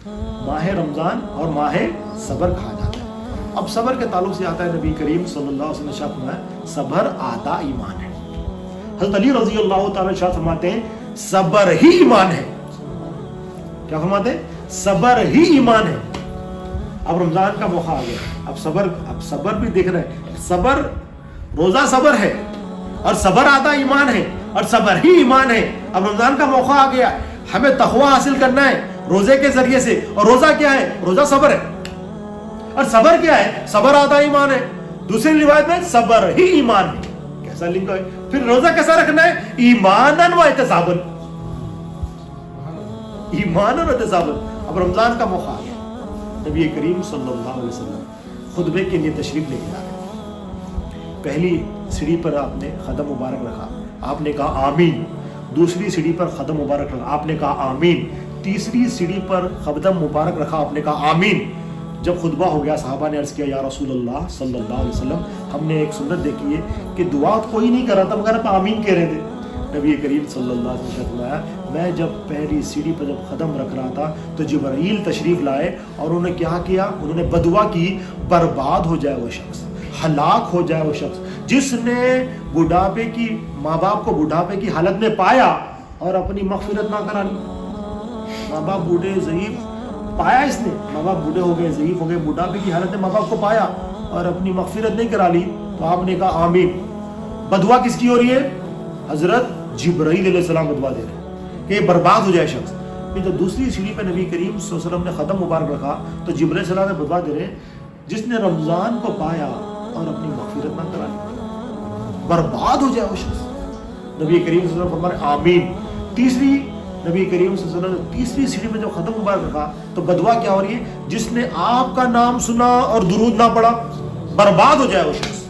ماہ رمضان اور ماہ صبر کہا جاتا ہے. اب صبر کے تعلق سے آتا ہے نبی کریم صلی اللہ علیہ وسلم نے ارشاد فرمایا صبر آدھا ایمان ہے. حضرت علی رضی اللہ تعالی ارشاد فرماتے ہیں صبر ہی ایمان ہے. کیا فرماتے ہیں؟ صبر ہی ایمان ہے. اب رمضان کا موقع آ گیا, اب صبر بھی دیکھ رہے ہیں, صبر روزہ صبر ہے اور صبر آدھا ایمان ہے اور صبر ہی ایمان ہے. اب رمضان کا موقع آ گیا, ہمیں تقویٰ حاصل کرنا ہے روزے کے ذریعے سے, اور روزہ کیا ہے؟ روزہ صبر ہے, اور صبر کیا ہے؟ صبر آدھا ایمان ہے. دوسری روایت میں صبر ہی ایمان ہے. کیسا لنک ہے؟ پھر روزہ کیسا رکھنا ہے؟ ایماناً و احتساباً, ایماناً و احتساباً. اب رمضان کا موقع آ گیا, نبی کریم صلی اللہ علیہ وسلم خطبے کے لیے تشریف لے کے جا رہے ہیں. پہلی سیڑھی پر آپ نے قدم مبارک رکھا, آپ نے کہا آمین. دوسری سیڑھی پر قدم مبارک رکھا, آپ نے کہا آمین. تیسری سیڑھی پر قدم مبارک رکھا, آپ نے کہا آمین. جب خطبہ ہو گیا صحابہ نے عرض کیا یا رسول اللہ صلی اللہ علیہ وسلم, ہم نے ایک سنت دیکھی ہے کہ دعا کوئی نہیں کر رہا تھا مگر آپ آمین کہہ رہے تھے. نبی کریم صلی اللہ علیہ وسلم نے فرمایا میں جب پہلی سیڑھی پر جب قدم رکھ رہا تھا تو جبرائیل تشریف لائے اور انہوں نے کیا کیا؟ انہوں نے بدعا کی برباد ہو جائے وہ شخص, ہلاک ہو جائے وہ شخص جس نے بڑھاپے کی ماں باپ کو بڑھاپے کی حالت میں پایا اور اپنی مغفرت نہ کرا لی. ماں باپ بوڑھے ضعیف پایا, اس نے ماں باپ بوڑھے ہو گئے, ضعیف ہو گئے, بڑھاپے کی حالت میں ماں باپ کو پایا اور اپنی مغفرت نہیں کرا لی, تو آپ نے کہا آمین. بدعا کس کی ہو رہی ہے؟ حضرت جبرائیل علیہ السلام بدعا دے رہے ہیں کہ برباد ہو جائے شخص. پھر جب دوسری سیڑھی پہ نبی کریم صلی اللہ علیہ وسلم نے قدم مبارک رکھا تو جبرائیل علیہ السلام نے بدعا دے رہے ہیں جس نے رمضان کو پایا اور اپنی مغفرت نہ کرا لی, برباد ہو جائے وہ شخص. نبی کریم صلی اللہ علیہ وسلم فرمائے آمین. تیسری نبی کریم صلی اللہ علیہ وسلم نے تیسری سیڑھی میں جب قدم مبارک رکھا تو بدعا کیا ہو رہی ہے؟ جس نے آپ کا نام سنا اور درود نہ پڑھا, برباد ہو جائے وہ شخص.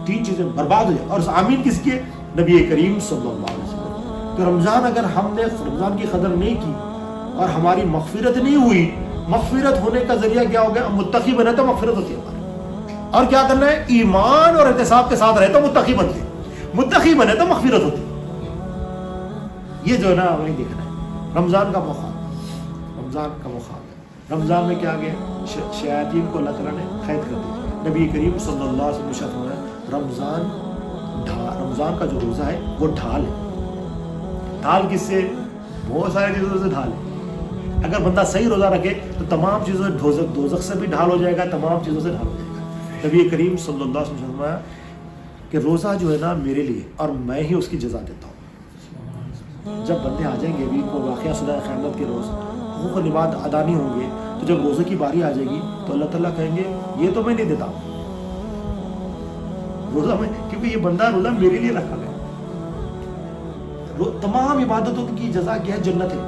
تین چیزیں برباد ہو جائے. اور آمین کس کی ہے؟ نبی کریم صلی اللہ علیہ وسلم. تو رمضان اگر ہم نے رمضان کی قدر نہیں کی اور ہماری مغفرت نہیں ہوئی, مغفرت ہونے کا ذریعہ کیا ہو گیا؟ متقی بنے تو مغفرت ہوتی ہے ہماری. اور کیا کرنا ہے؟ ایمان اور احتساب کے ساتھ رہے تو متقی بنتے, متقی بنے تو مغفرت ہوتی. یہ جو ہے نا ہمیں دیکھنا ہے. رمضان کا موقع, رمضان کا موقع ہے. رمضان میں کیا گیا؟ شیاطین کو اللہ تعالیٰ نے قید کر دیا. نبی کریم صلی اللہ علیہ وسلم نے فرمایا رمضان کا جو روزہ ہے وہ ڈھال ہے. ڈھال کس سے؟ بہت ساری چیزوں سے ڈھال ہے. اگر بندہ صحیح روزہ رکھے تو تمام چیزوں سے, دوزخ سے بھی ڈھال ہو جائے گا, تمام چیزوں سے ڈھال ہو جائے گا. نبی کریم صلی اللہ علیہ وسلم نے فرمایا کہ روزہ جو ہے نا میرے لیے اور میں ہی اس کی جزا دیتا ہوں. جب بندے آ جائیں گے, ابھی کو واقعہ سنا ہے قیامت کے روز, حقوق و نبات ادا نہیں ہوں گے, تو جب روزے کی باری آ جائے گی تو اللہ تعالیٰ کہیں گے یہ تو میں نہیں دیتا روزہ میں, کیونکہ یہ بندہ روزہ میرے لیے رکھا گیا. تمام عبادتوں کی جزا کیا ہے؟ جنت ہے.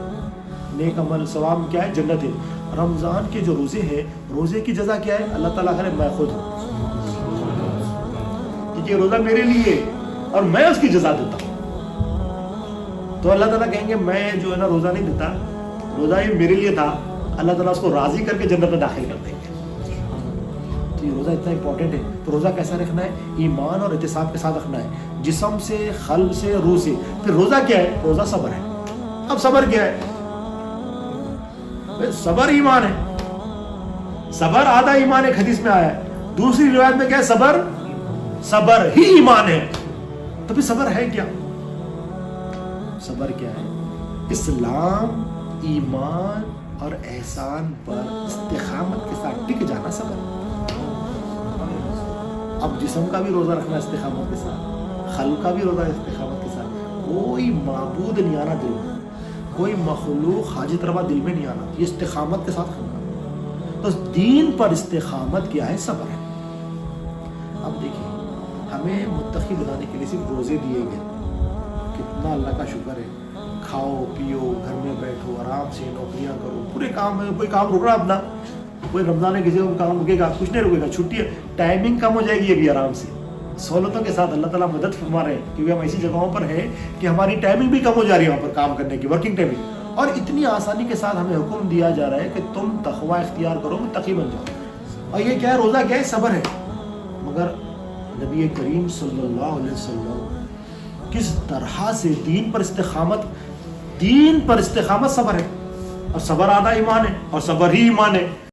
نیک عمل ثواب کیا ہے؟ جنت ہے. رمضان کے جو روزے ہیں, روزے کی جزا کیا ہے؟ اللہ تعالیٰ کرے میں خود ہوں, کیونکہ روزہ میرے لیے اور میں اس کی جزا دیتا ہوں. تو اللہ تعالیٰ کہیں گے میں جو ہے نا روزہ نہیں دیتا, روزہ یہ میرے لیے تھا, اللہ تعالیٰ اس کو راضی کر کے جنت میں داخل کر دیں گے. تو یہ روزہ اتنا امپورٹنٹ ہے. تو روزہ کیسا رکھنا ہے؟ ایمان اور احتساب کے ساتھ رکھنا ہے, جسم سے, قلب سے, روح سے. پھر روزہ کیا ہے؟ روزہ صبر ہے. اب صبر کیا ہے؟ صبر ایمان ہے. صبر آدھا ایمان ایک حدیث میں آیا ہے. دوسری روایت میں کیا ہے؟ صبر ہی ایمان ہے. تو پھر صبر ہے کیا؟ صبر کیا ہے؟ اسلام, ایمان اور احسان پر استقامت کے ساتھ ٹک جانا صبر ہے. اب جسم کا بھی روزہ رکھنا استقامت کے ساتھ, قلب کا بھی روزہ استقامت کے ساتھ. کوئی معبود نہیں آنا دل میں, کوئی مخلوق حاجت روا دل میں نہیں آنا, یہ استقامت کے ساتھ کرنا. تو دین پر استقامت کیا ہے؟ صبر ہے. اب دیکھیں ہمیں متقی بنانے کے لیے صرف روزے دیے گئے, کتنا اللہ کا شکر ہے. کھاؤ پیو, گھر میں بیٹھو, آرام سے نوکریاں کرو, پورے کام میں کوئی کام رک رہا اپنا, کوئی رمضان میں کسی کو کام رکے گا؟ کچھ نہیں رکے گا. چھٹی ہے, ٹائمنگ کم ہو جائے گی ابھی, آرام سے سہولتوں کے ساتھ اللہ تعالیٰ مدد فرما رہے ہیں, کیونکہ ہم ایسی جگہوں پر ہیں کہ ہماری ٹائمنگ بھی کم ہو جا رہی ہے وہاں پر کام کرنے کی, ورکنگ ٹائمنگ, اور اتنی آسانی کے ساتھ ہمیں حکم دیا جا رہا ہے کہ تم تقویٰ اختیار کرو, متقی بن جاؤ. اور یہ کیا ہے؟ روزہ کیا ہے؟ صبر ہے. مگر نبی کریم صلی اللہ علیہ وسلم کس طرح سے دین پر استقامت صبر ہے. اور صبر آدھا ایمان ہے، اور صبر ہی ایمان ہے۔